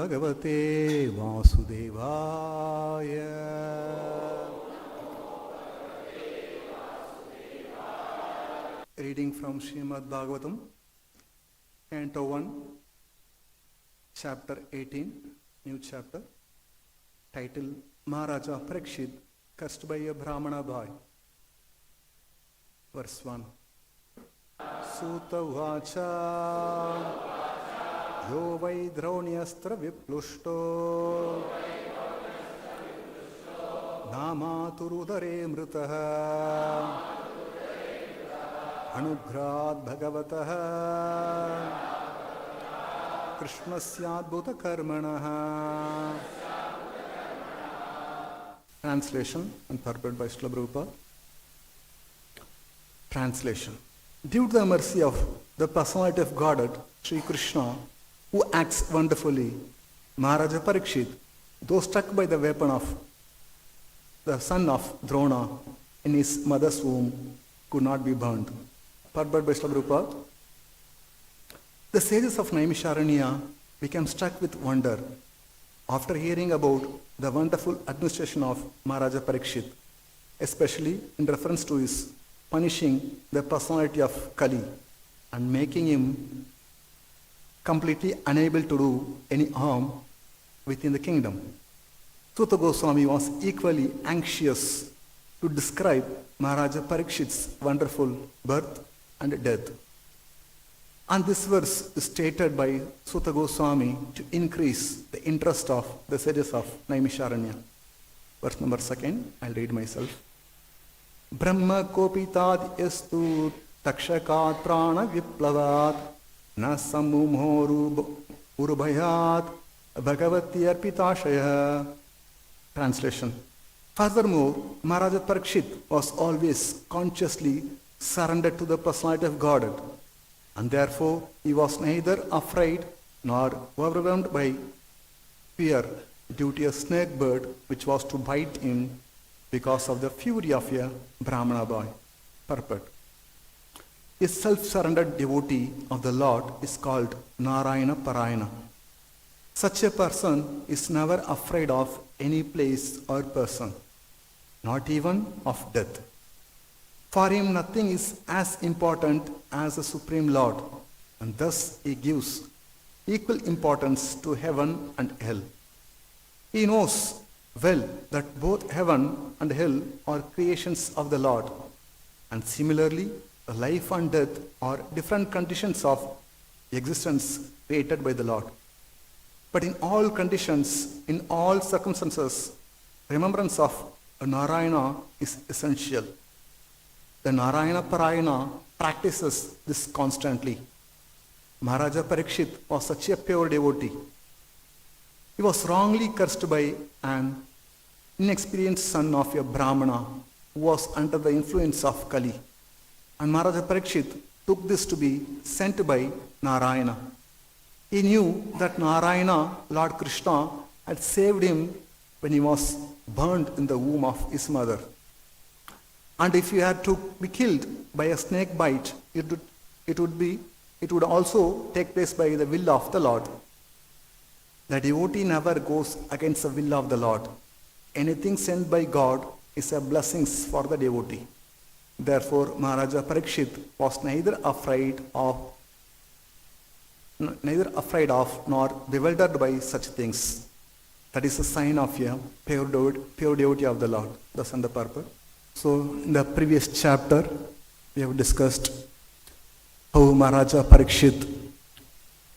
Bhagavate Vasudevaya. Reading from Srimad Bhagavatam, Canto 1, Chapter 18, new chapter, title Maharaja Parikshit, cursed by a Brahmana boy. Verse 1. Sutta Vacha Yo vai Drauniastra Viplushto Namaturudare Mritaha Anugrad Bhagavataha Krishnasyadbhuta Karmanaha. Translation and purport by Srila Prabhupada. Translation. Due to the mercy of the personality of Godhead, Sri Krishna, who acts wonderfully, Maharaja Parikshit, though struck by the weapon of the son of Drona in his mother's womb, could not be burned. Purport by Srila Prabhupada. The sages of Naimisharanya became struck with wonder after hearing about the wonderful administration of Maharaja Parikshit, especially in reference to his punishing the personality of Kali and making him completely unable to do any harm within the kingdom. Sutta Goswami was equally anxious to describe Maharaja Parikshit's wonderful birth and death. And this verse is stated by Sutta Goswami to increase the interest of the sages of Naimisharanya. Verse number 2, I'll read myself. Brahma kopitad yastu takshakat prana viplavat na samumho urubhayat bhagavati arpitashaya. Translation. Furthermore, Maharaja Parikshit was always consciously surrendered to the personality of Godhead, and therefore he was neither afraid nor overwhelmed by fear due to a snake bird which was to bite him because of the fury of a Brahmana boy. Purport. A self-surrendered devotee of the Lord is called Narayana Parayana. Such a person is never afraid of any place or person, not even of death. For him nothing is as important as the Supreme Lord, and thus he gives equal importance to heaven and hell. He knows well that both heaven and hell are creations of the Lord, and similarly, life and death are different conditions of existence created by the Lord. But in all conditions, in all circumstances, remembrance of Narayana is essential. The Narayana Parayana practices this constantly. Maharaja Parikshit was such a pure devotee. He was wrongly cursed by an inexperienced son of a Brahmana who was under the influence of Kali. And Maharaja Parikshit took this to be sent by Narayana. He knew that Narayana, Lord Krishna, had saved him when he was burned in the womb of his mother. And if he had to be killed by a snake bite, it would also take place by the will of the Lord. The devotee never goes against the will of the Lord. Anything sent by God is a blessing for the devotee. Therefore, Maharaja Parikshit was neither afraid of nor bewildered by such things. That is a sign of a pure devotee of the Lord. That's on the purpose. So, in the previous chapter, we have discussed how Maharaja Parikshit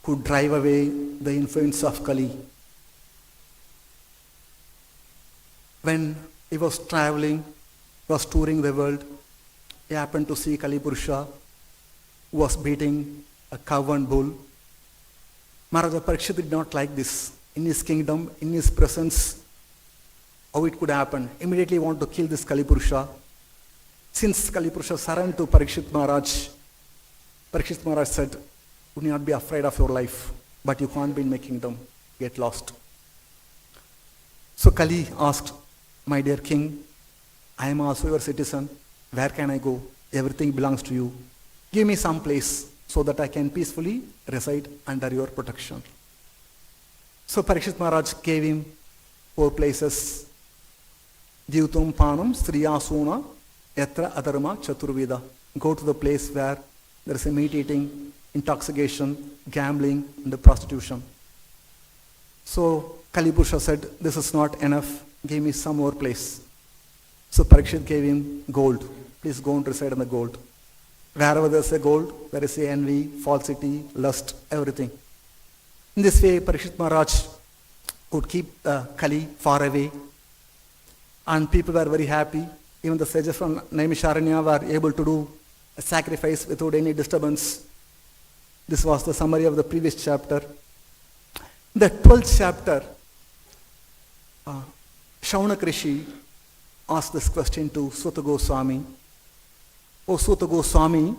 could drive away the influence of Kali. When he was traveling, he was touring the world, he happened to see Kali Purusha who was beating a cow and bull. Maharaja Parikshit did not like this. In his kingdom, in his presence, how it could happen. Immediately want to kill this Kali Purusha. Since Kali Purusha surrendered to Parikshit Maharaj said, "Do not be afraid of your life, but you can't be in my kingdom. Get lost." So Kali asked, "My dear king, I am also your citizen. Where can I go? Everything belongs to you. Give me some place so that I can peacefully reside under your protection." So Parikshit Maharaj gave him 4 places. Dyutum Panam Sriyasuna Yatra Adharma Chaturveda. Go to the place where there is a meat eating, intoxication, gambling, and prostitution. So Kalipusha said, this is not enough, give me some more place. So Parikshit gave him gold. Please go and reside in the gold. Wherever there is a gold, there is a envy, falsity, lust, everything. In this way, Parikshit Maharaj could keep Kali far away, and people were very happy. Even the sages from Naimisharanya were able to do a sacrifice without any disturbance. This was the summary of the previous chapter. The 12th chapter, Shaunak Rishi asked this question to Suta Goswami. O Suta Goswami,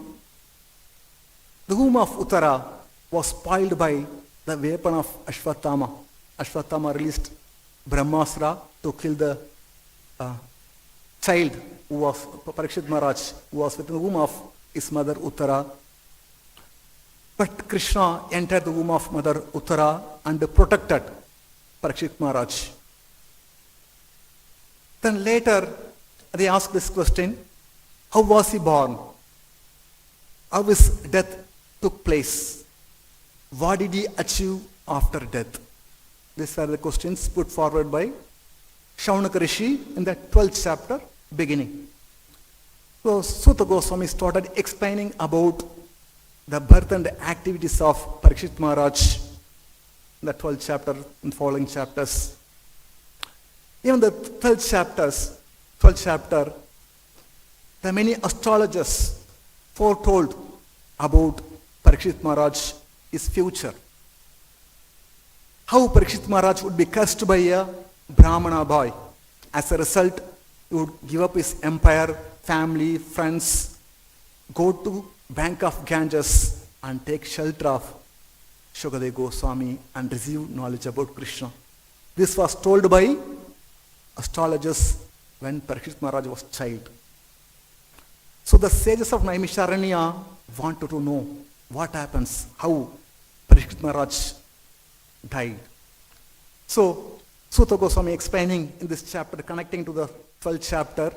the womb of Uttara was spoiled by the weapon of Ashwatthama. Ashwatthama released Brahmastra to kill the child who was Parikshit Maharaj, who was within the womb of his mother Uttara. But Krishna entered the womb of mother Uttara and protected Parikshit Maharaj. Then later they asked this question, how was he born? How his death took place? What did he achieve after death? These were the questions put forward by Shaunak Rishi in the 12th chapter beginning. So Suta Goswami started explaining about the birth and activities of Parikshit Maharaj in the 12th chapter and following chapters. Even the 12th chapter, the many astrologers foretold about Parikshit Maharaj, his future. How Parikshit Maharaj would be cursed by a Brahmana boy. As a result, he would give up his empire, family, friends, go to bank of Ganges and take shelter of Shukadeva Goswami and receive knowledge about Krishna. This was told by astrologers when Parikshit Maharaj was child. So the sages of Naimisharanya wanted to know what happens, how Parikshit Maharaj died. So Suta Goswami explaining in this chapter, connecting to the 12th chapter,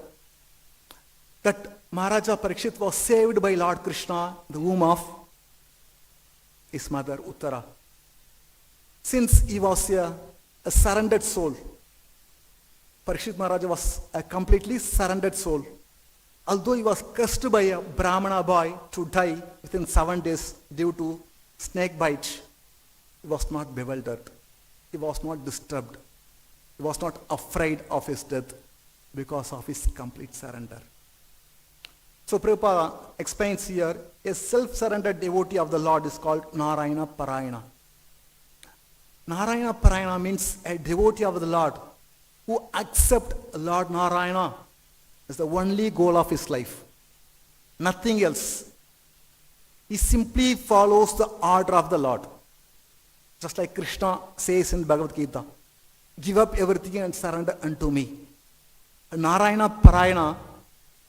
that Maharaja Parikshit was saved by Lord Krishna in the womb of his mother Uttara. Since he was a surrendered soul, Parikshit Maharaj was a completely surrendered soul. Although he was cursed by a Brahmana boy to die within 7 days due to snake bite, he was not bewildered. He was not disturbed. He was not afraid of his death because of his complete surrender. So Prabhupada explains here, a self-surrendered devotee of the Lord is called Narayana Parayana. Narayana Parayana means a devotee of the Lord who accepts Lord Narayana as the only goal of his life. Nothing else. He simply follows the order of the Lord. Just like Krishna says in Bhagavad Gita, give up everything and surrender unto me. Narayana Parayana,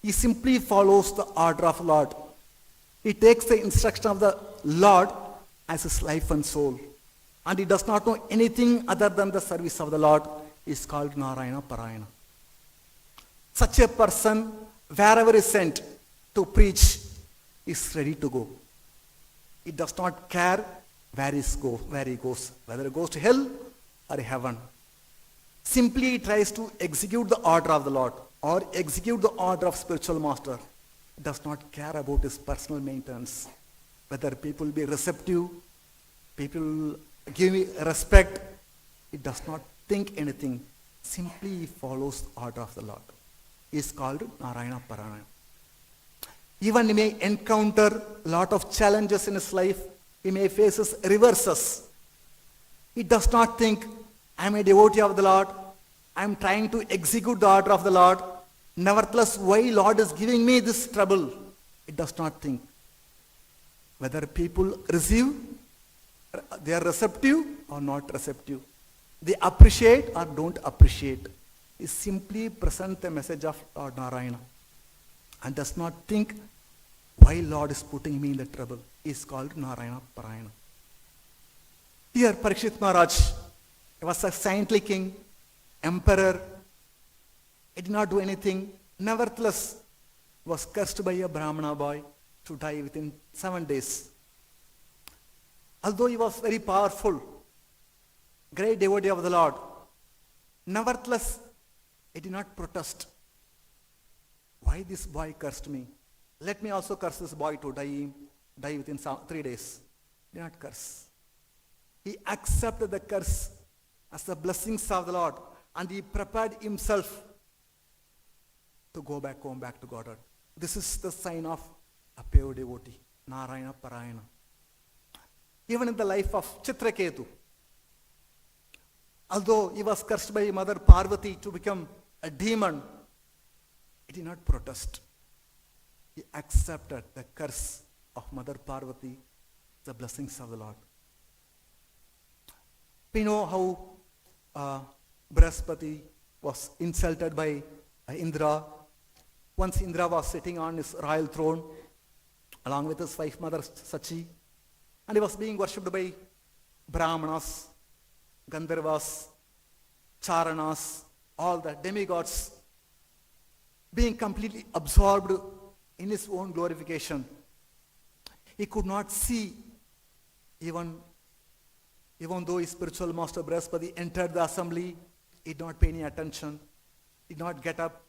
he simply follows the order of the Lord. He takes the instruction of the Lord as his life and soul. And he does not know anything other than the service of the Lord. He is called Narayana Parayana. Such a person, wherever he is sent to preach, is ready to go. He does not care where he goes, whether he goes to hell or heaven. Simply he tries to execute the order of the Lord or execute the order of spiritual master. He does not care about his personal maintenance, whether people be receptive, people give me respect. He does not think anything. Simply he follows the order of the Lord. He is called Narayana Parayana. Even he may encounter a lot of challenges in his life. He may face reverses. He does not think, I am a devotee of the Lord. I am trying to execute the order of the Lord. Nevertheless, why Lord is giving me this trouble? It does not think. Whether people receive, they are receptive or not receptive. They appreciate or don't appreciate. He simply presents the message of Lord Narayana and does not think why Lord is putting me in the trouble. He is called Narayana Parayana. Here Parikshit Maharaj He was a saintly king, emperor. He did not do anything. Nevertheless, was cursed by a Brahmana boy to die within 7 days. Although he was very powerful, great devotee of the Lord, nevertheless, he did not protest. Why this boy cursed me? Let me also curse this boy to die within 3 days. He did not curse. He accepted the curse as the blessings of the Lord, and he prepared himself to go back home, back to Godhead. This is the sign of a pure devotee, Narayana Parayana. Even in the life of Chitraketu, although he was cursed by Mother Parvati to become a demon, he did not protest. He accepted the curse of Mother Parvati, the blessings of the Lord. We know how Brihaspati was insulted by Indra. Once Indra was sitting on his royal throne along with his wife Mother Sachi, and he was being worshipped by Brahmanas, Gandharvas, Charanas, all the demigods, being completely absorbed in his own glorification. He could not see, even though his spiritual master Brihaspati entered the assembly, he did not pay any attention, did not get up,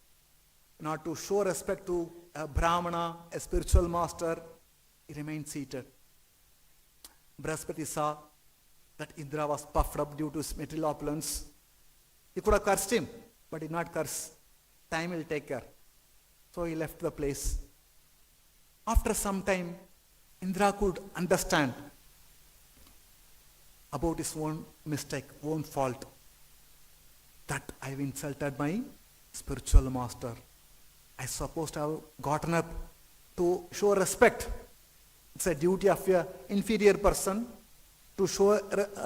not to show respect to a Brahmana, a spiritual master. He remained seated. Brihaspati saw that Indra was puffed up due to his material opulence. He could have cursed him, but did not curse. Time will take care. So he left the place. After some time, Indra could understand about his own mistake, own fault, that I have insulted my spiritual master. I supposed to have gotten up to show respect. It's a duty of an inferior person to show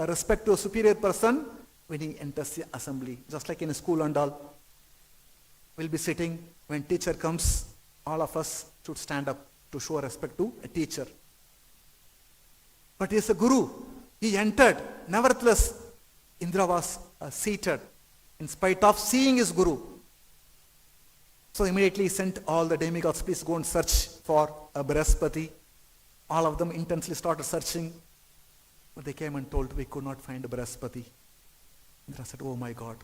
respect to a superior person when he enters the assembly. Just like in a school and all. We'll be sitting, when teacher comes, all of us should stand up to show respect to a teacher. But he is a guru. He entered. Nevertheless, Indra was seated in spite of seeing his guru. So immediately he sent all the demigods, please go and search for Brihaspati. All of them intensely started searching. But they came and told, we could not find Brihaspati. Indra said, oh my God.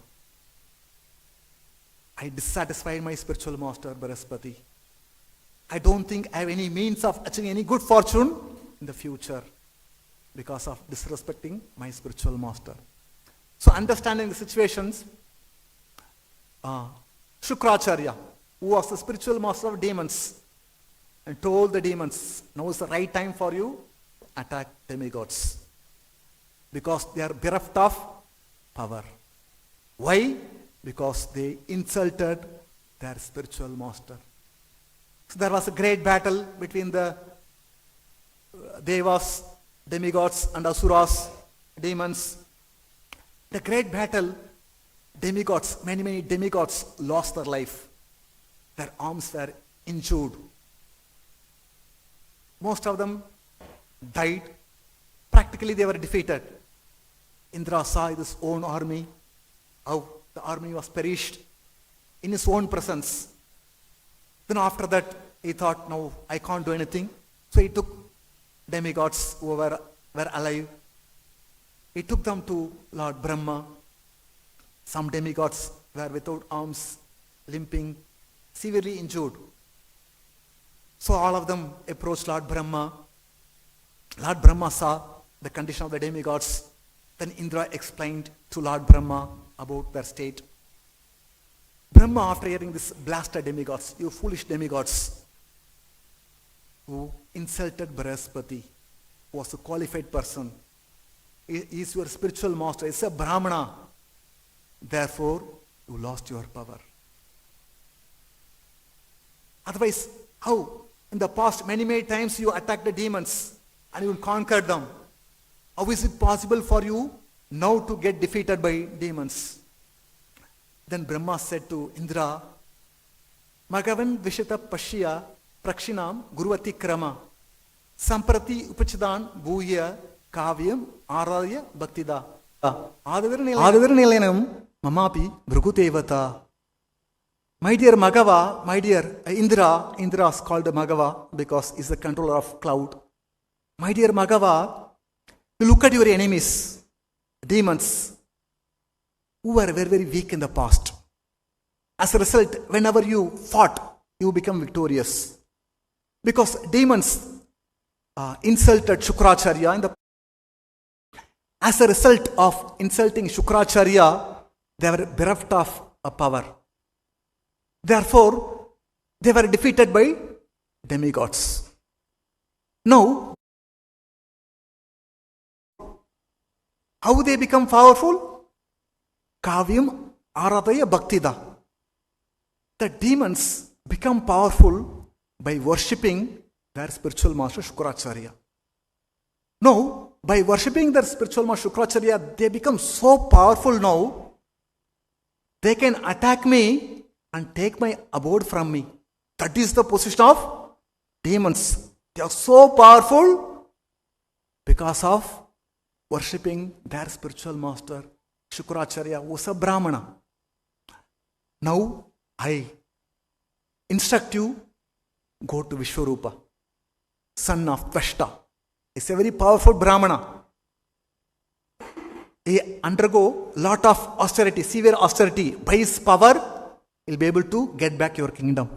I dissatisfied my spiritual master Brihaspati. I don't think I have any means of achieving any good fortune in the future because of disrespecting my spiritual master. So understanding the situations, Shukracharya, who was the spiritual master of demons, and told the demons, now is the right time for you to attack demigods because they are bereft of power. Why? Because they insulted their spiritual master. So there was a great battle between the Devas, demigods, and Asuras, demons. The great battle, demigods, many demigods lost their life. Their arms were injured. Most of them died. Practically they were defeated. Indra saw his own army, how the army was perished in his own presence. Then after that, he thought, no, I can't do anything. So he took demigods who were alive. He took them to Lord Brahma. Some demigods were without arms, limping, severely injured. So all of them approached Lord Brahma. Lord Brahma saw the condition of the demigods. Then Indra explained to Lord Brahma about their state. Brahma, after hearing this, blasted demigods, you foolish demigods, who insulted Brihaspati, who was a qualified person. He is your spiritual master. He is a Brahmana. Therefore, you lost your power. Otherwise, how? In the past, many times you attacked the demons and you conquered them. How is it possible for you now to get defeated by demons? Then Brahma said to Indra, Magavan Vishita Pashya Prakshinam Guruvati Krama Samprati Upachadan Bhuya Kavyam Araya Bhaktida Adavir Mamapi Bhrugutevata. My dear Magava, my dear Indra is called Magava because he's the controller of cloud. My dear Magava, you look at your enemies, demons, who were very, very weak in the past. As a result, whenever you fought, you become victorious. Because demons insulted Shukracharya in the as a result of insulting Shukracharya, they were bereft of power. Therefore, they were defeated by demigods. Now, how they become powerful? Kavyam Aradaya Bhaktida. The demons become powerful by worshipping their spiritual master Shukracharya. Now, by worshipping their spiritual master Shukracharya, they become so powerful now, they can attack me and take my abode from me. That is the position of demons. They are so powerful because of worshipping their spiritual master Shukracharya, who was a Brahmana. Now, I instruct you, go to Vishwarupa, son of Tvashta. He's a very powerful Brahmana. He undergo lot of austerity, severe austerity. By his power, he'll be able to get back your kingdom.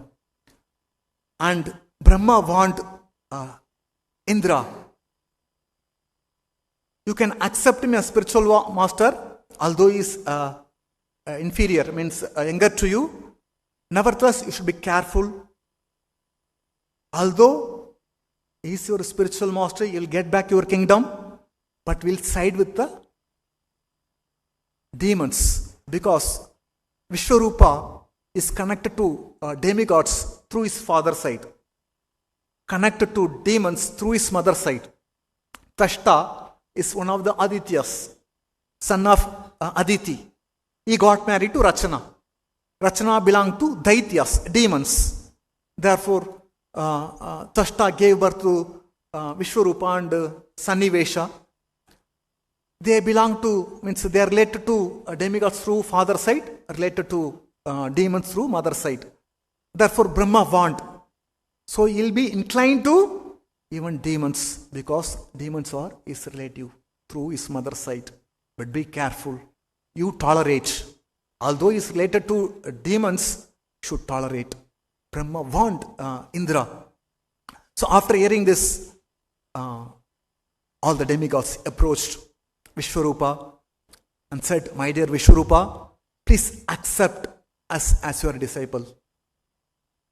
And Brahma warned Indra, you can accept him as spiritual master, although he is inferior, means younger to you. Nevertheless, you should be careful. Although he is your spiritual master, you'll get back your kingdom, but we'll side with the demons, because Vishwarupa is connected to demigods through his father's side, connected to demons through his mother's side. Tashta is one of the Adityas, son of Aditi. He got married to Rachana. Rachana belonged to Daityas, demons. Therefore, Tashta gave birth to Vishwarupa and Sannivesha. They belong to, means they are related to demigods through father's side, related to demons through mother's side. Therefore, Brahma warned. So he will be inclined to even demons, because demons are his relative through his mother's side. But be careful. You tolerate. Although he is related to demons, should tolerate. Brahma warned Indra. So after hearing this, all the demigods approached Vishwarupa and said, my dear Vishwarupa, please accept us as your disciple.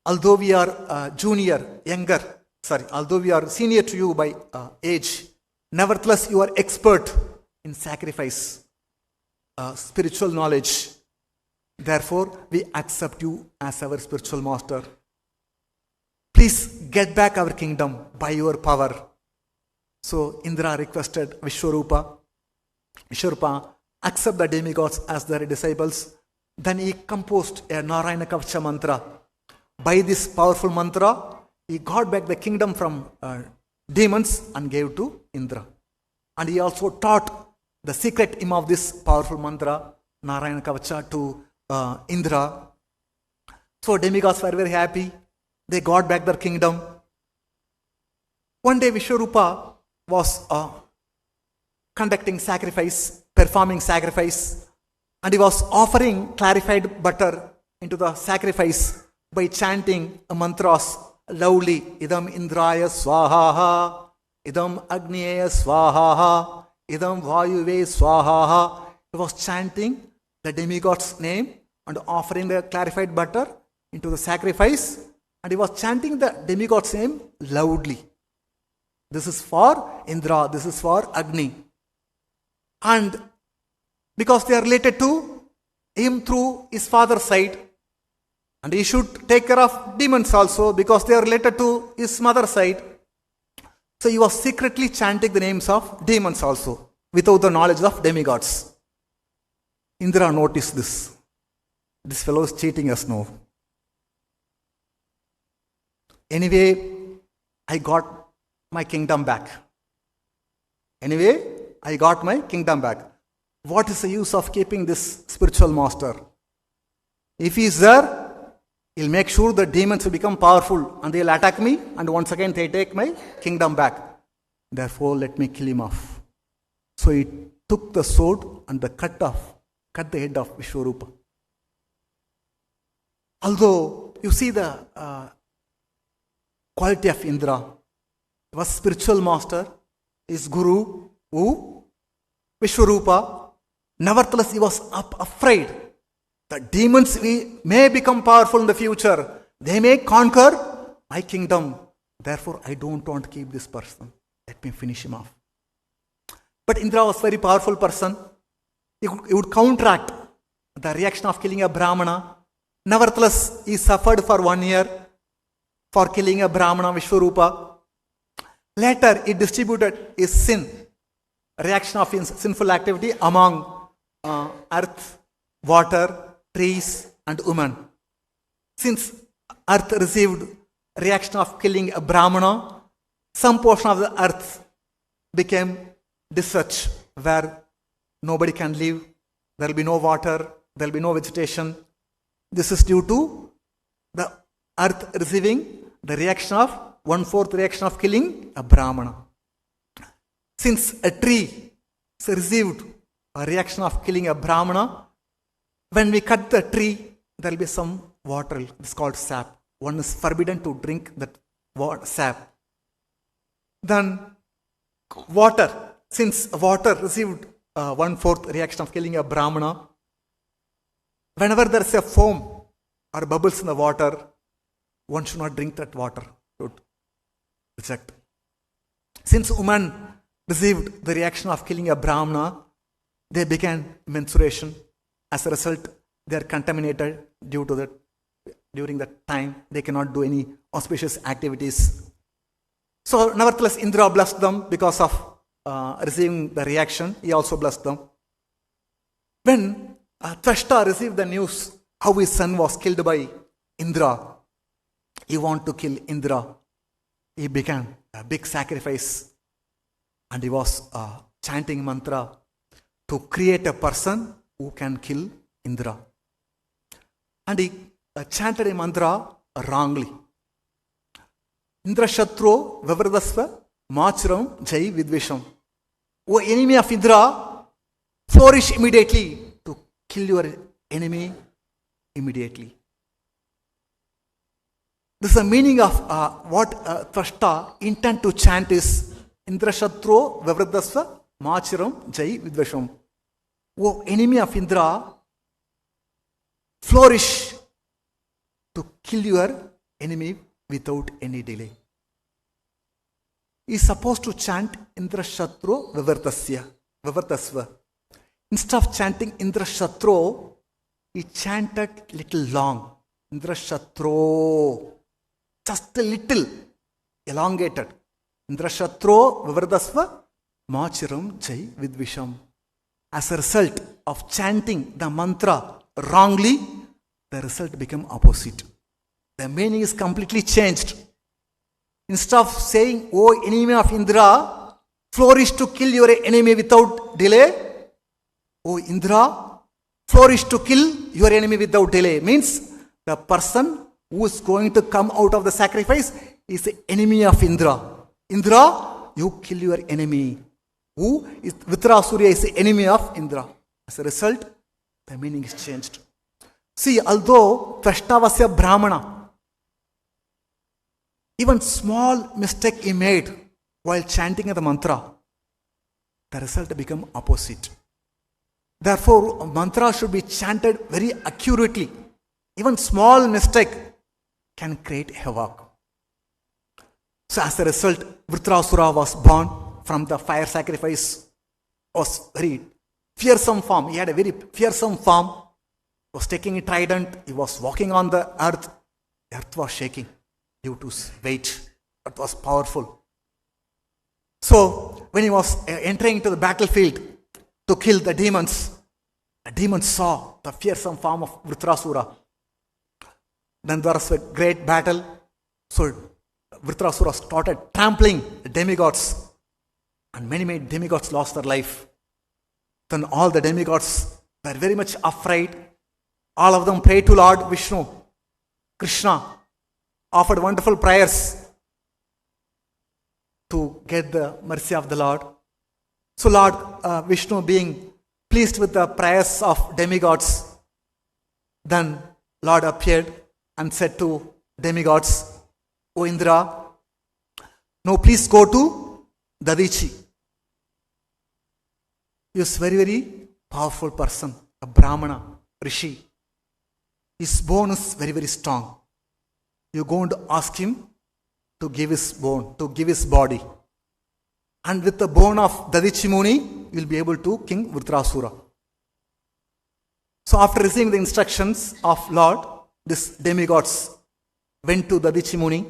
Although we are although we are senior to you by age, nevertheless you are expert in sacrifice, spiritual knowledge. Therefore, we accept you as our spiritual master. Please get back our kingdom by your power. So Indra requested Vishwarupa, accept the demigods as their disciples. Then he composed a Narayana Kavacha mantra. By this powerful mantra, he got back the kingdom from demons and gave to Indra. And he also taught the secret aim of this powerful mantra, Narayana Kavacha, to Indra. So demigods were very happy. They got back their kingdom. One day Vishwarupa was conducting sacrifice, performing sacrifice, and he was offering clarified butter into the sacrifice by chanting mantras loudly. Idam Indraya Swaha, Idam Agniya Swaha, Idam Vayuve Swaha. He was chanting the demigod's name and offering the clarified butter into the sacrifice, and he was chanting the demigod's name loudly. This is for Indra, this is for Agni. And because they are related to him through his father's side, and he should take care of demons also because they are related to his mother's side. So he was secretly chanting the names of demons also without the knowledge of demigods. Indra noticed this. This fellow is cheating us now. Anyway, I got my kingdom back. what is the use of keeping this spiritual master? If he is there, he'll make sure the demons will become powerful and they'll attack me, and once again they take my kingdom back. Therefore, let me kill him off. So he took the sword and cut the head of Vishwarupa. Although you see the quality of Indra, he was spiritual master, his guru, who? Vishwarupa. Nevertheless, he was afraid. The demons may become powerful in the future. They may conquer my kingdom. Therefore, I don't want to keep this person. Let me finish him off. But Indra was a very powerful person. He would counteract the reaction of killing a Brahmana. Nevertheless, he suffered for 1 year for killing a Brahmana, Vishwarupa. Later, he distributed his reaction of his sinful activity among earth, water, trees and women. Since earth received reaction of killing a Brahmana, some portion of the earth became desert where nobody can live. There will be no water, there will be no vegetation. This is due to the earth receiving the reaction of 1/4 reaction of killing a Brahmana. Since a tree received a reaction of killing a Brahmana, when we cut the tree, there will be some water. It's called sap. One is forbidden to drink that sap. Then water. Since water received 1/4 reaction of killing a Brahmana, whenever there is a foam or bubbles in the water, one should not drink that water. Should reject. Since women received the reaction of killing a Brahmana, they began menstruation. As a result, they are contaminated due to that. During that time, they cannot do any auspicious activities. So, nevertheless, Indra blessed them because of receiving the reaction. He also blessed them. When Tvashta received the news how his son was killed by Indra, he wanted to kill Indra. He began a big sacrifice and he was chanting mantra to create a person who can kill Indra. And he chanted a mantra wrongly. Indra Shatro Vavradasva Machuram Jai Vidvisham. O enemy of Indra, flourish immediately to kill your enemy immediately. This is the meaning of what Tvashta intend to chant is Indra Shatro Vavradasva Machuram Jai Vidvisham. O enemy of Indra, flourish to kill your enemy without any delay. He is supposed to chant Indra Shatro Vavardasva. Instead of chanting Indra Shatro, he chanted little long. Indra Shatro. Just a little elongated. Indra Shatro Vavardasva Machuram Jai Vidvisham. As a result of chanting the mantra wrongly, the result became opposite. The meaning is completely changed. Instead of saying, O enemy of Indra, flourish to kill your enemy without delay. O Indra, flourish to kill your enemy without delay. Means the person who is going to come out of the sacrifice is the enemy of Indra. Indra, you kill your enemy. Who is Vitrasuriya is the enemy of Indra. As a result, the meaning is changed. See, although Tvashta was a Brahmana, even small mistake he made while chanting the mantra, the result became opposite. Therefore, mantra should be chanted very accurately. Even small mistake can create havoc. So as a result, Vritrasura was born from the fire sacrifice. Was very fearsome form. He had a very fearsome form. He was taking a trident. He was walking on the earth. The earth was shaking due to weight. Earth was powerful. So when he was entering into the battlefield to kill the demons saw the fearsome form of Vritrasura. Then there was a great battle. So Vritrasura started trampling the demigods. And many demigods lost their life. Then all the demigods were very much afraid. All of them prayed to Lord Vishnu. Krishna offered wonderful prayers to get the mercy of the Lord. So Lord Vishnu, being pleased with the prayers of demigods, then Lord appeared and said to demigods, O Indra, now please go to Dadichi. He is very, very powerful person, a Brahmana, Rishi. His bone is very, very strong. You're going to ask him to give his bone, to give his body. And with the bone of Dadichi Muni, you'll be able to kill Vritrasura. So after receiving the instructions of Lord, these demigods went to Dadichi Muni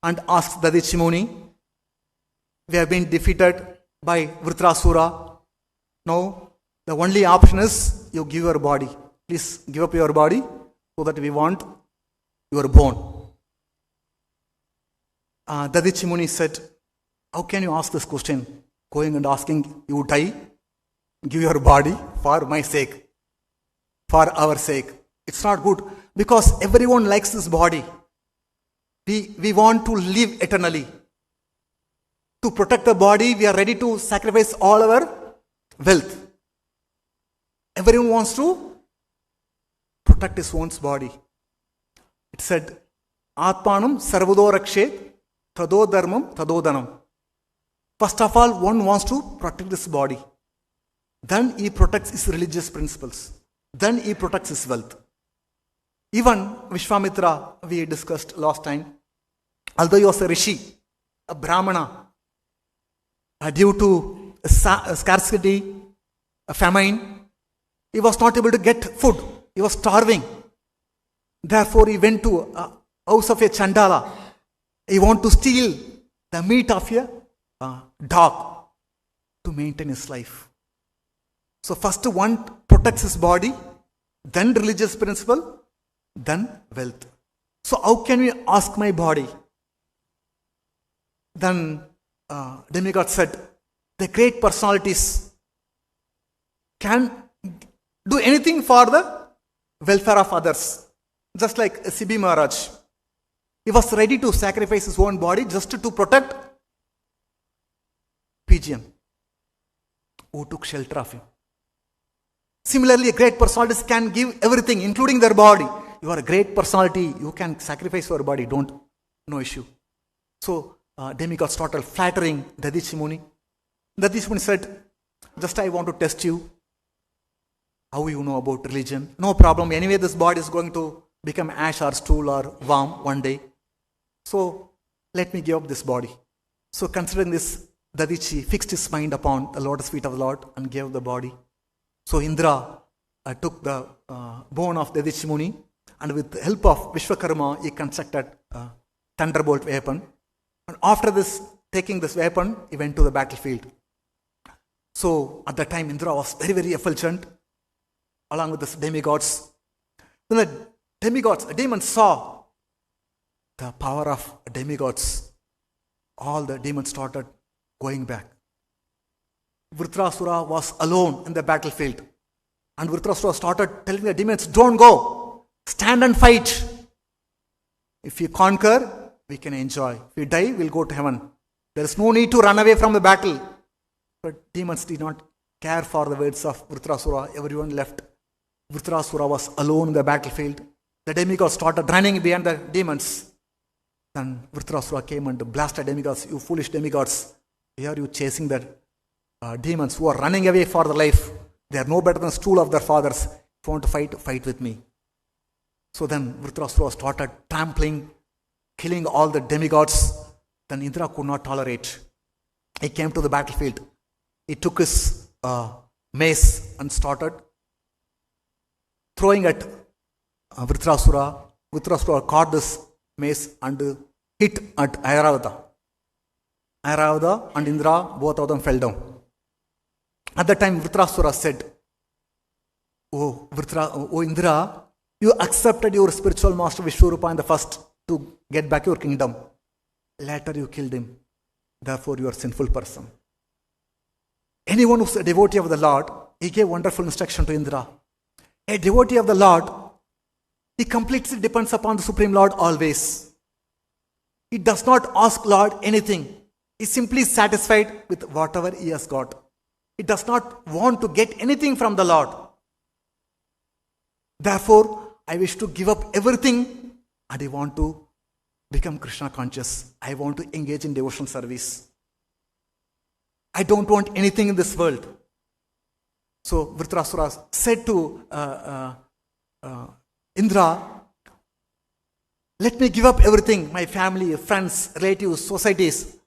and asked Dadichi Muni, we have been defeated by Vritrasura. Now, the only option is you give your body. Please give up your body so that we want your bone. Dadichi Muni said, how can you ask this question? Going and asking, you die, give your body for my sake, for our sake. It's not good because everyone likes this body. We want to live eternally. To protect the body, we are ready to sacrifice all our wealth. Everyone wants to protect his own body. It said, Atmanam sarvado rakshet, tado dharmam, tado dhanam. First of all, one wants to protect his body. Then he protects his religious principles. Then he protects his wealth. Even Vishwamitra, we discussed last time, although he was a rishi, a brahmana, due to scarcity, a famine, he was not able to get food. He was starving. Therefore, he went to a house of a Chandala. He wanted to steal the meat of a dog to maintain his life. So first one protects his body, then religious principle, then wealth. So how can we ask my body? Then demigod said, the great personalities can do anything for the welfare of others. Just like Sibi Maharaj. He was ready to sacrifice his own body just to protect PGM, who took shelter of him. Similarly, a great personality can give everything, including their body. You are a great personality, you can sacrifice your body, no issue. So, demigods started flattering Dadichi Muni. Dadichi Muni said, just I want to test you. How you know about religion? No problem. Anyway, this body is going to become ash or stool or worm one day. So, let me give up this body. So, considering this, Dadichi fixed his mind upon the lotus feet of the Lord and gave the body. So, Indra took the bone of Dadichi Muni and with the help of Vishwakarma, he constructed a thunderbolt weapon. And after this, taking this weapon, he went to the battlefield. So, at that time, Indra was very, very effulgent along with the demigods. Then the demons saw the power of demigods. All the demons started going back. Vritrasura was alone in the battlefield. And Vritrasura started telling the demons, don't go, stand and fight. If you conquer, we can enjoy. If we die, we'll go to heaven. There is no need to run away from the battle. But demons did not care for the words of Vritrasura. Everyone left. Vritrasura was alone in the battlefield. The demigods started running behind the demons. Then Vritrasura came and blasted demigods. You foolish demigods. Here you chasing the demons who are running away for their life. They are no better than the stool of their fathers. If you want to fight, fight with me. So then Vritrasura started trampling, killing all the demigods. Then Indra could not tolerate. He came to the battlefield. He took his mace and started throwing at Vritrasura. Vritrasura caught this mace and hit at Airavata. Airavata and Indra, both of them fell down. At that time, Vritrasura said, Oh Indra, you accepted your spiritual master Vishwarupa in the first to get back your kingdom. Later you killed him. Therefore you are a sinful person. anyone who's a devotee of the Lord, he gave wonderful instruction to Indra. A devotee of the Lord, he completely depends upon the Supreme Lord always. He does not ask Lord anything. He is simply satisfied with whatever he has got. He does not want to get anything from the Lord. Therefore, I wish to give up everything and I want to become Krishna conscious. I want to engage in devotional service. I don't want anything in this world. So Vritrasura said to Indra, let me give up everything, my family, friends, relatives, societies.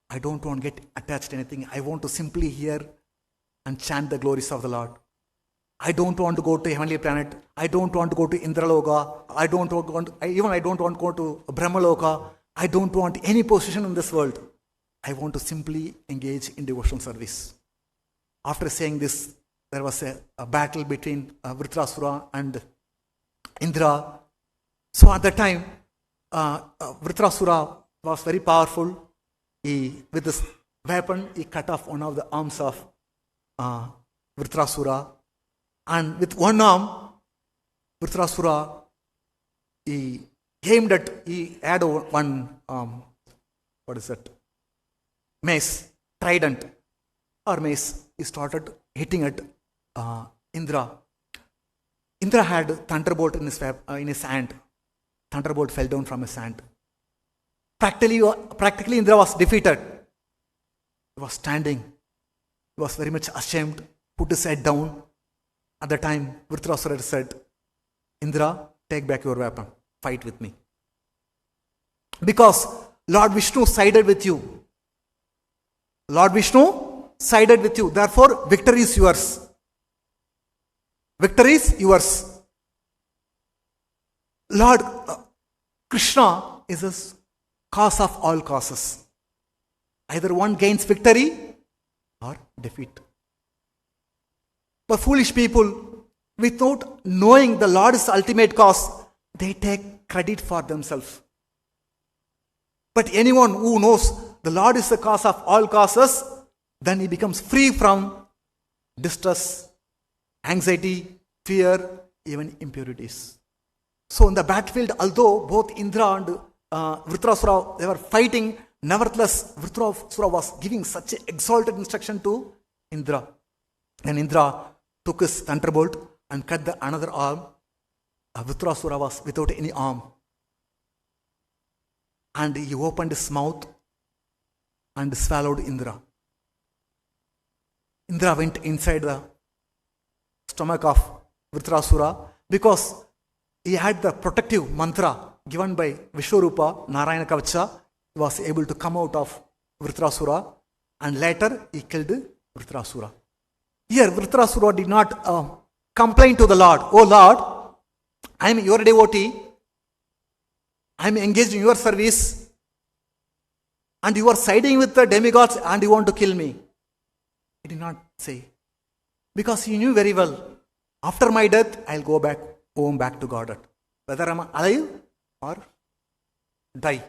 I don't want to get attached to anything. I want to simply hear and chant the glories of the Lord. I don't want to go to heavenly planet. I don't want to go to Indraloka. I don't want to go to Brahmaloka. I don't want any position in this world. I want to simply engage in devotional service. After saying this, there was a battle between Vritrasura and Indra. So at that time, Vritrasura was very powerful. With his weapon, he cut off one of the arms of Vritrasura. And with one arm, Vritrasura, he had one, mace, trident or mace. He started hitting at Indra. Indra had thunderbolt in his hand. Thunderbolt fell down from his hand. Practically Indra was defeated. He was standing. He was very much ashamed, put his head down. At the time, Vritrasura said, Indra, take back your weapon. Fight with me. Because Lord Vishnu sided with you. Lord Vishnu sided with you. Therefore, victory is yours. Victory is yours. Lord Krishna is the cause of all causes. Either one gains victory or defeat. But foolish people, without knowing the Lord is the ultimate cause, they take credit for themselves. But anyone who knows the Lord is the cause of all causes, then he becomes free from distress, anxiety, fear, even impurities. So in the battlefield, although both Indra and Vritrasura, they were fighting, nevertheless, Vritrasura was giving such an exalted instruction to Indra. And Indra took his thunderbolt and cut the another arm. Vritrasura was without any arm. And he opened his mouth and swallowed Indra. Indra went inside the stomach of Vritrasura because he had the protective mantra given by Vishwarupa, Narayana Kavacha. He was able to come out of Vritrasura and later he killed Vritrasura. Here Vritrasura did not complain to the Lord. Oh Lord, I am your devotee. I am engaged in your service. And you are siding with the demigods and you want to kill me. He did not say. Because he knew very well, after my death, I will go back home, back to Godhead. Whether I am alive or die,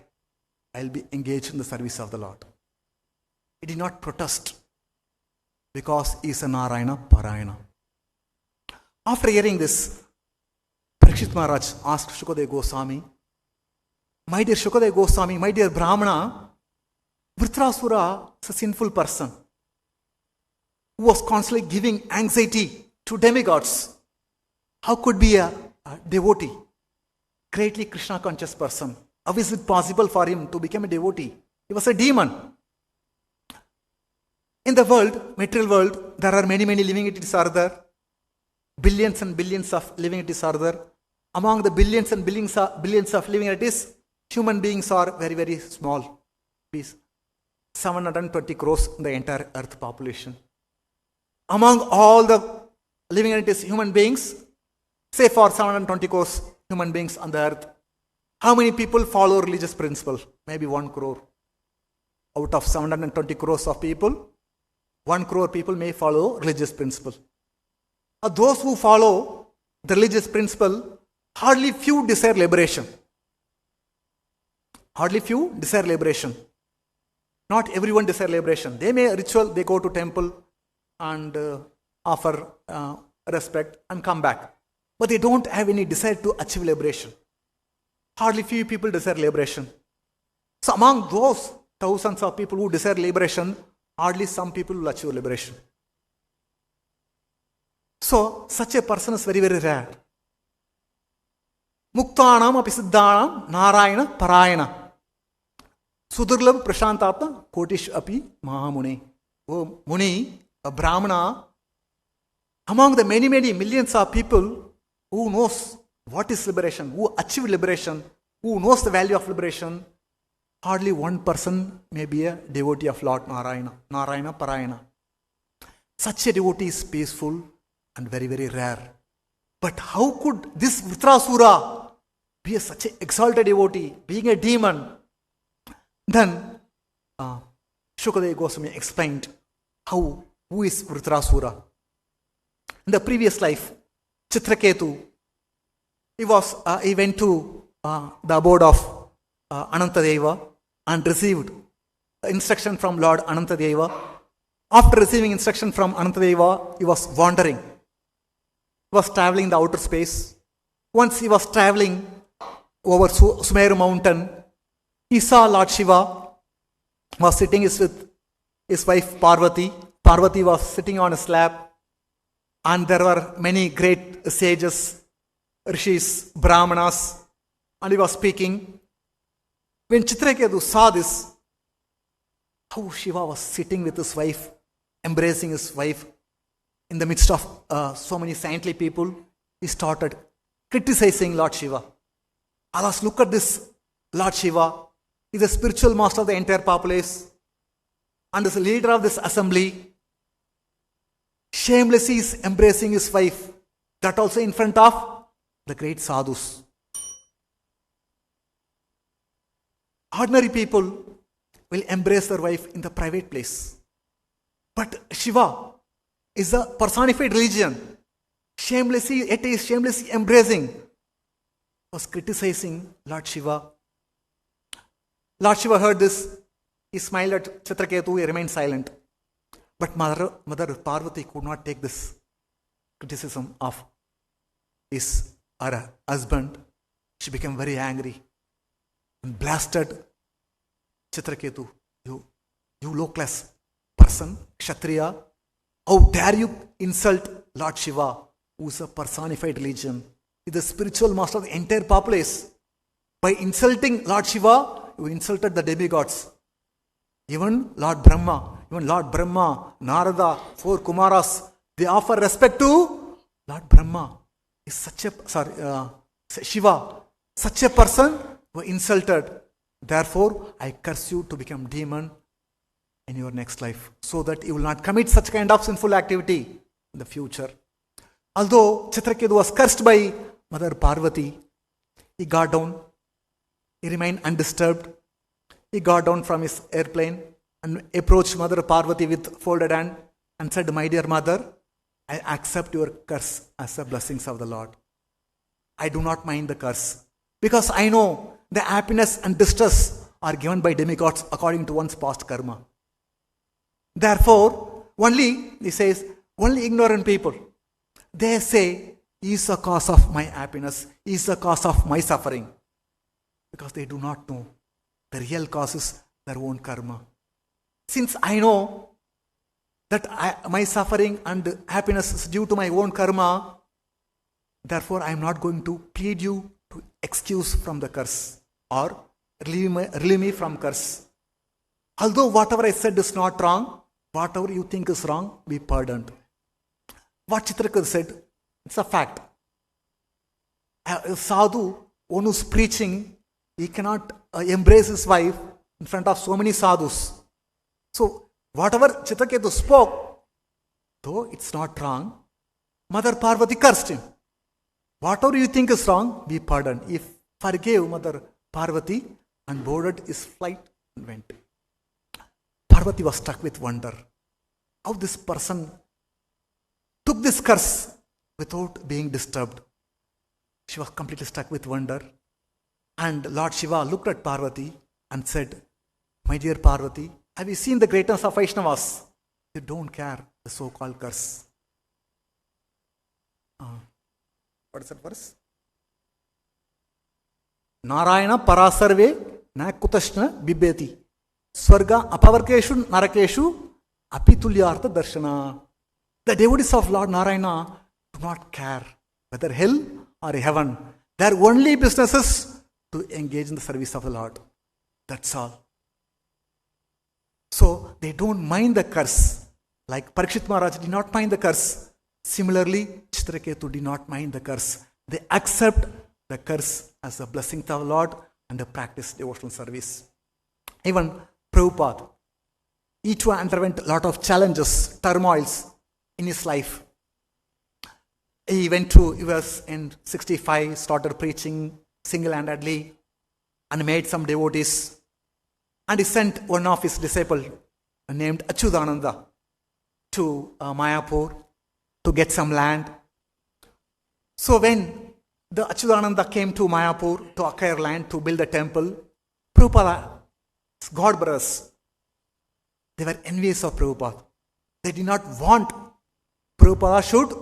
I will be engaged in the service of the Lord. He did not protest because he is a Narayana Parayana. After hearing this, Parikshit Maharaj asked Shukadeva Goswami, my dear Shukadeva Goswami, my dear Brahmana, Vritrasura is a sinful person who was constantly giving anxiety to demigods. How could be a devotee, greatly Krishna conscious person? How is it possible for him to become a devotee? He was a demon. In the world, material world, there are many living entities are there. Billions and billions of living entities are there. Among the billions and billions of living entities, human beings are very small. 720 crores in the entire earth population. Among all the living entities, human beings, say for 720 crores human beings on the earth, how many people follow religious principle? Maybe 1 crore. Out of 720 crores of people, 1 crore people may follow religious principle. Those who follow the religious principle, hardly few desire liberation. Hardly few desire liberation. Not everyone desire liberation. They may ritual, they go to temple, and offer respect and come back. But they don't have any desire to achieve liberation. Hardly few people desire liberation. So among those thousands of people who desire liberation, hardly some people will achieve liberation. So such a person is very, very rare. Muktanam api siddhanam narayana parayana. Sudurlabh prashantatma kotish api mahamuni. Oh Muni, a Brahmana, among the many, many millions of people who knows what is liberation, who achieve liberation, who knows the value of liberation, hardly one person may be a devotee of Lord Narayana, Narayana Parayana. Such a devotee is peaceful and very, very rare. But how could this Vritrasura be such an exalted devotee, being a demon? Then Shukadeva Goswami explained who is Vritrasura. In the previous life, Chitraketu, he went to the abode of Anantadeva and received instruction from Lord Anantadeva. After receiving instruction from Anantadeva, he was wandering. He was traveling in the outer space. Once he was traveling over Sumeru mountain, he saw Lord Shiva was sitting with his wife Parvati. Parvati was sitting on his lap, and there were many great sages, rishis, brahmanas, and he was speaking. When Chitraketu saw this, how Shiva was sitting with his wife, embracing his wife in the midst of so many saintly people, he started criticizing Lord Shiva. Alas, look at this Lord Shiva. He is the spiritual master of the entire populace and is the leader of this assembly. Shamelessly is embracing his wife, that also in front of the great sadhus. Ordinary people will embrace their wife in the private place. But Shiva is a personified religion. Shamelessly, it is shamelessly embracing. Was criticizing Lord Shiva. Lord Shiva heard this. He smiled at Chitraketu. He remained silent. But Mother Parvati could not take this criticism of her husband. She became very angry and blasted Chitraketu. You low-class person, Kshatriya, how dare you insult Lord Shiva, who is a personified religion, is the spiritual master of the entire populace. By insulting Lord Shiva, you insulted the demigods. Even Lord Brahma, Narada, 4 Kumaras, they offer respect to Lord Brahma. Is such a Shiva, such a person who insulted. Therefore, I curse you to become demon in your next life, so that you will not commit such kind of sinful activity in the future. Although Chitraketu was cursed by Mother Parvati, he got down. He remained undisturbed. He got down from his airplane and approached Mother Parvati with folded hand and said, "My dear mother, I accept your curse as the blessings of the Lord. I do not mind the curse, because I know the happiness and distress are given by demigods according to one's past karma. Therefore, he says, only ignorant people, they say, he is the cause of my happiness, he is the cause of my suffering, because they do not know the real cause is their own karma. Since I know that my suffering and happiness is due to my own karma, therefore I am not going to plead you to excuse from the curse or relieve me from curse. Although whatever I said is not wrong, whatever you think is wrong, be pardoned." What Chitraketu said, it's a fact. A sadhu, one who's preaching, he cannot embrace his wife in front of so many sadhus. So, whatever Chitraketu spoke, though it's not wrong, Mother Parvati cursed him. Whatever you think is wrong, be pardoned. He forgave Mother Parvati and boarded his flight and went. Parvati was struck with wonder. How this person took this curse without being disturbed. She was completely struck with wonder. And Lord Shiva looked at Parvati and said, "My dear Parvati, have you seen the greatness of Vaishnavas? You don't care the so-called curse. What is that verse? Narayana parasarve na kutashna bibeti. Swarga apavarkeshu narakeshu apitulyartha darshana. The devotees of Lord Narayana do not care whether hell or heaven. Their only business is to engage in the service of the Lord. That's all. So they don't mind the curse. Like Parikshit Maharaj did not mind the curse. Similarly, Chitraketu did not mind the curse. They accept the curse as a blessing of the Lord and they practice devotional service. Even Prabhupada, each one underwent a lot of challenges, turmoils in his life. He went to US in 65, started preaching single-handedly and made some devotees. And he sent one of his disciples named Achyutananda to Mayapur to get some land. So when the Achyutananda came to Mayapur to acquire land to build a temple, Prabhupada's God brothers, they were envious of Prabhupada. They did not want Prabhupada should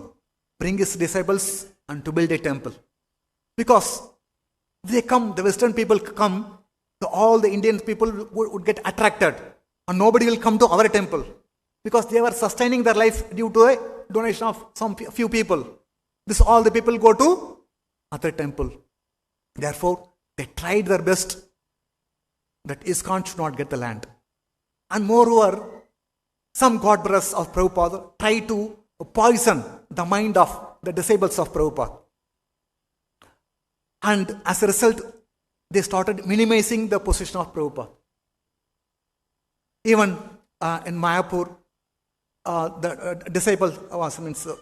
bring his disciples and to build a temple. Because they come, the Western people come, all the Indian people would get attracted and nobody will come to our temple because they were sustaining their life due to a donation of some few people. This all the people go to other temple. Therefore, they tried their best that ISKCON should not get the land. And moreover, some God brothers of Prabhupada tried to poison the mind of the disciples of Prabhupada. And as a result, they started minimizing the position of Prabhupada. Even in Mayapur, the disciple,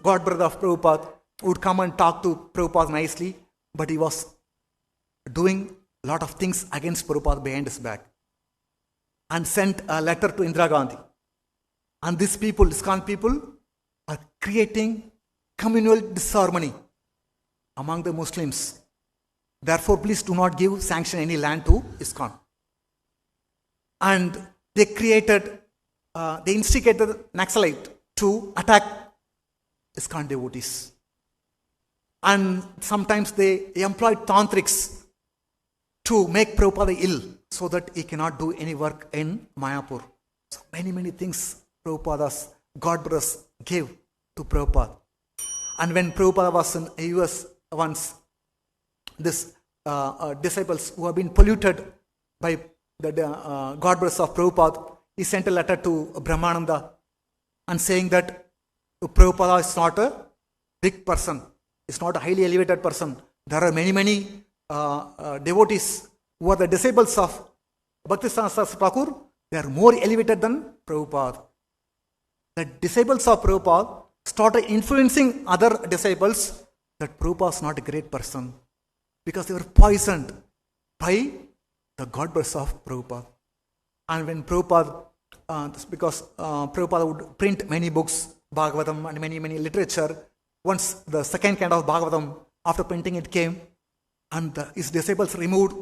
God brother of Prabhupada, would come and talk to Prabhupada nicely, but he was doing a lot of things against Prabhupada behind his back. And sent a letter to Indira Gandhi. And these people, ISKCON people, are creating communal disharmony among the Muslims. Therefore, please do not sanction any land to ISKCON. And they instigated Naxalite to attack ISKCON devotees. And sometimes they employed tantrics to make Prabhupada ill so that he cannot do any work in Mayapur. So many things Prabhupada's God brothers gave to Prabhupada. And when Prabhupada was in US once, these disciples who have been polluted by the God brothers of Prabhupada, he sent a letter to Brahmananda and saying that Prabhupada is not a big person, is not a highly elevated person. There are many devotees who are the disciples of Bhaktivedanta Thakur. They are more elevated than Prabhupada. The disciples of Prabhupada started influencing other disciples that Prabhupada is not a great person because they were poisoned by the God brothers of Prabhupada. And when Prabhupada, because Prabhupada would print many books, Bhagavatam and many literature, once the second kind of Bhagavatam, after printing it came, and his disciples removed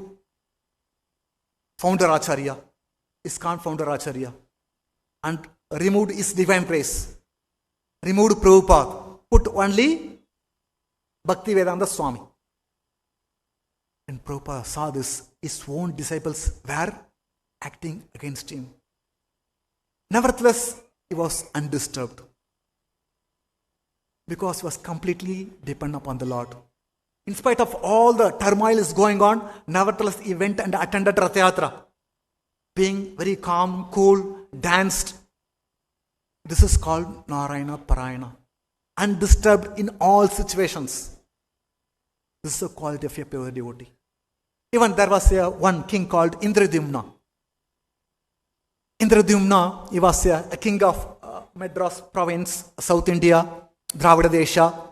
founder Acharya, ISKCON founder Acharya, and removed his divine praise, removed Prabhupada, put only Bhaktivedanta Swami. When Prabhupada saw this, his own disciples were acting against him. Nevertheless, he was undisturbed because he was completely dependent upon the Lord. In spite of all the turmoil is going on, nevertheless he went and attended Rath Yatra, being very calm, cool, danced. This is called Narayana Parayana, undisturbed in all situations. This is the quality of a pure devotee. Even there was one king called Indradyumna. Indradyumna, he was a king of Madras province, South India, Dravida Desha.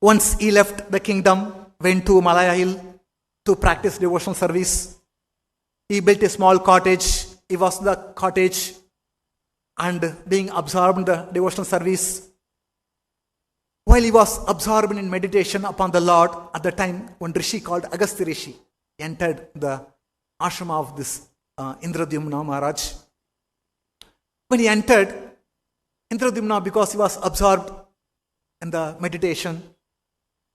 Once he left the kingdom, went to Malaya Hill to practice devotional service. He built a small cottage. He was in the cottage and being absorbed in the devotional service. While he was absorbed in meditation upon the Lord, at the time one Rishi called Agastya Rishi entered the ashrama of this Indradyumna Maharaj. When he entered, Indradyumna, because he was absorbed in the meditation,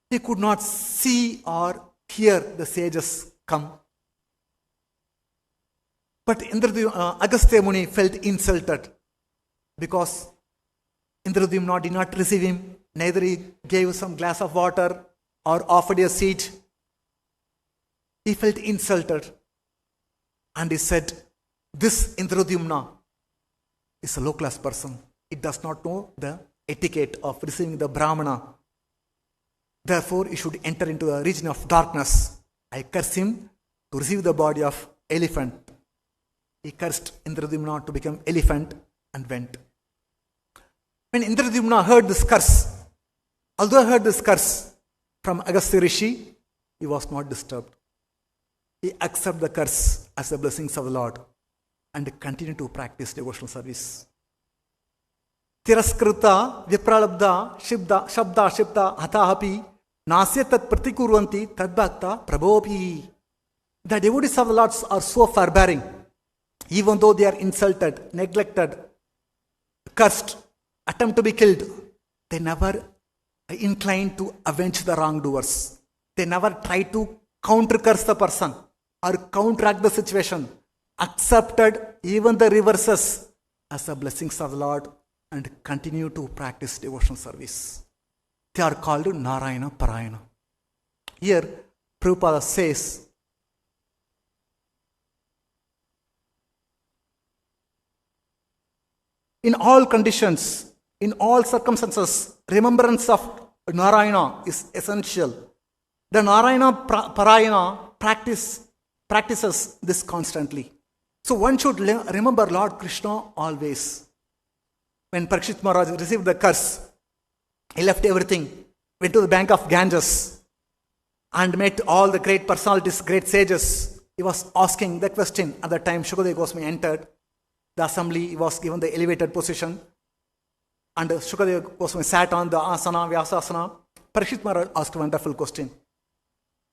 he could not see or hear the sages come. But Agastya Muni felt insulted because Indradyumna did not receive him, neither he gave some glass of water or offered a seat. He felt insulted and he said, this Indradyumna is a low-class person. It does not know the etiquette of receiving the Brahmana. Therefore, he should enter into the region of darkness. I curse him to receive the body of elephant. He cursed Indradyumna to become elephant and went. When Indradyumna heard this curse, although he heard this curse from Agastya Rishi, he was not disturbed. He accepted the curse as the blessings of the Lord and continued to practice devotional service. Tiraskrita, Vipralabda, Shabda, Shibda, Hatahapi, Nasya tat pratikurvanti, tad bhakta, prabhopi. The devotees of the Lord are so forbearing. Even though they are insulted, neglected, cursed, attempt to be killed, they never incline to avenge the wrongdoers. They never try to counter-curse the person or counteract the situation. Accepted even the reverses as the blessings of the Lord and continue to practice devotional service. They are called Narayana Parayana. Here, Prabhupada says, in all conditions, in all circumstances, remembrance of Narayana is essential. The Narayana Parayana practices this constantly. So one should remember Lord Krishna always. When Parikshit Maharaj received the curse, he left everything, went to the bank of Ganges and met all the great personalities, great sages. He was asking the question. At that time, Shukadeva Goswami entered the assembly. He was given the elevated position. And Shukadeva Goswami sat on the asana, Vyasasana. Parikshit Maharaj asked a wonderful question.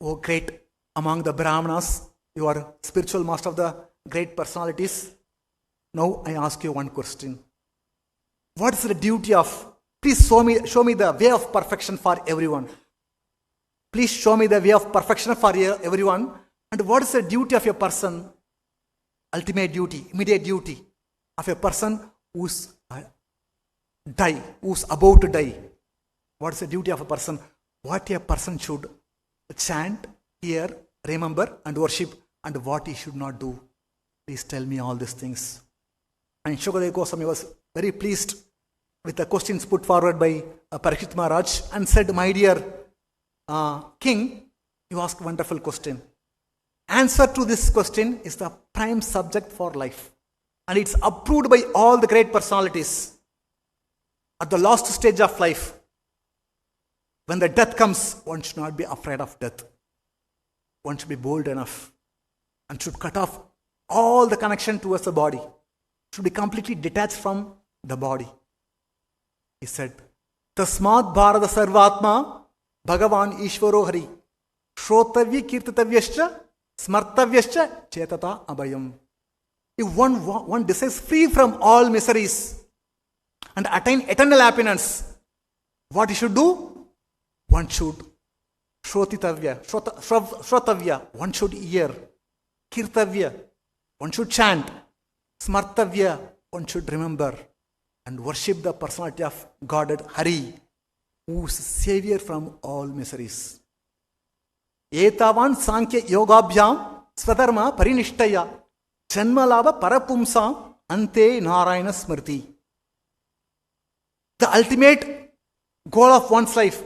Oh, great among the Brahmanas, you are spiritual master of the great personalities. Now I ask you one question. What is the duty of, please show me the way of perfection for everyone. Please show me the way of perfection for everyone. And what is the duty of a person, ultimate duty, immediate duty of a person who's about to die? What is the duty of a person? What a person should chant, hear, remember and worship, and what he should not do. Please tell me all these things. And Shukadeva Goswami was very pleased with the questions put forward by Parikshit Maharaj and said, my dear king, you ask a wonderful question. Answer to this question is the prime subject for life. And it's approved by all the great personalities. At the last stage of life, when the death comes, one should not be afraid of death. One should be bold enough and should cut off all the connection towards the body. Should be completely detached from the body. He said, Tasmat Bharata Sarvatma Bhagavan Ishvaro Hari Shrotavya Kirtatavyascha Smartavyascha Chetata Abhayam. If one desires free from all miseries and attain eternal happiness, what he should do? One should Shrotavya, one should hear. Kirtavya, one should chant. Smartavya, one should remember and worship the personality of Godhead Hari, who is savior from all miseries. Etavan Sankhya Yogabhyam Swadharma Parinishtaya Janmalabha Parapumsam Ante Narayana Smriti. The ultimate goal of one's life,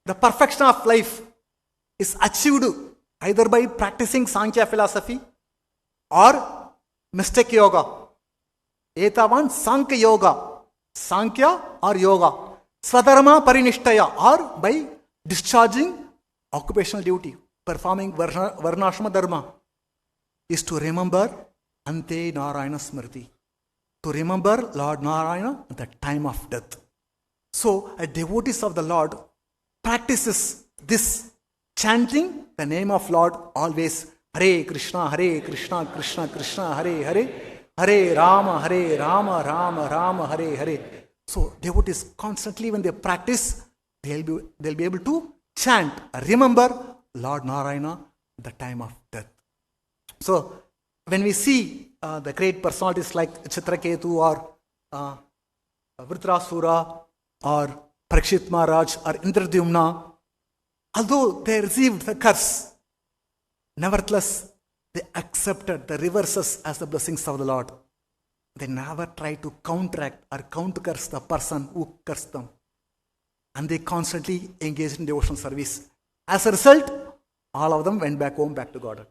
the perfection of life, is achieved either by practicing Sankhya philosophy or mystic yoga. Etavan Sankhya Yoga, Sankhya or Yoga, Swadharma Parinishtaya, or by discharging occupational duty, performing Varnashrama Dharma, is to remember Ante Narayana Smriti, to remember Lord Narayana at the time of death. So, a devotee of the Lord practices this, chanting the name of Lord always, Hare Krishna, Krishna Krishna, Hare Hare, Hare Rama, Rama Rama, Hare Hare. So devotees constantly when they practice, they'll be able to chant, remember Lord Narayana the time of death. So when we see the great personalities like Chitraketu or Vritrasura or Parikshit Maharaj or Indradyumna, although they received the curse, nevertheless they accepted the reverses as the blessings of the Lord. They never tried to counteract or counter-curse the person who cursed them. And they constantly engaged in devotional service. As a result, all of them went back home, back to God.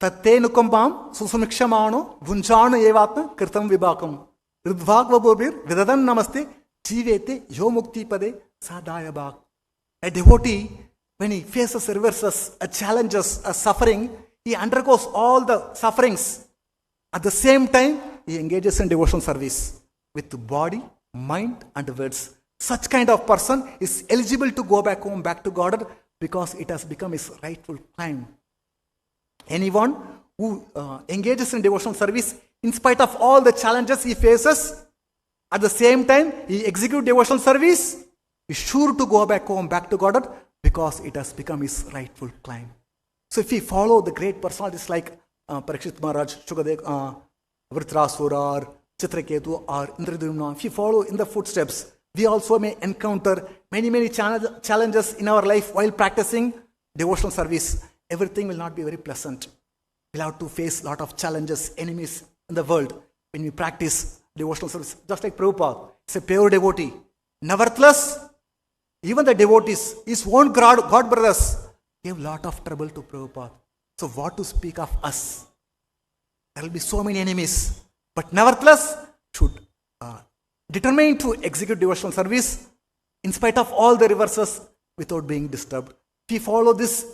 Tatte nukumbam susumikshamano vunchanu evatma kirtam vibakam ridvagvabobir vidadan namaste jivete yo mukti pade sadaya bhak. A devotee, when he faces reverses, challenges, suffering, he undergoes all the sufferings. At the same time, he engages in devotional service with the body, mind and words. Such kind of person is eligible to go back home, back to God, because it has become his rightful claim. Anyone who engages in devotional service, in spite of all the challenges he faces, at the same time he executes devotional service, is sure to go back home, back to God, because it has become his rightful claim. So if we follow the great personalities like Parikshit Maharaj, Shukadev, Vritrasura, or Chitraketu, or Indradyumna, if we follow in the footsteps, we also may encounter many challenges in our life while practicing devotional service. Everything will not be very pleasant. We'll have to face a lot of challenges, enemies in the world when we practice devotional service. Just like Prabhupada, he's a pure devotee. Nevertheless, even the devotees, his own God brothers, gave a lot of trouble to Prabhupada. So what to speak of us? There will be so many enemies. But nevertheless, should determine to execute devotional service in spite of all the reverses without being disturbed. If we follow these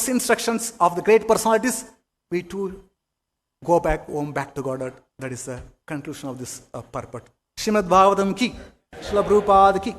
instructions of the great personalities, we too go back home, back to God. That is the conclusion of this purport. Srimad Bhagavatam ki, Srila Prabhupada ki.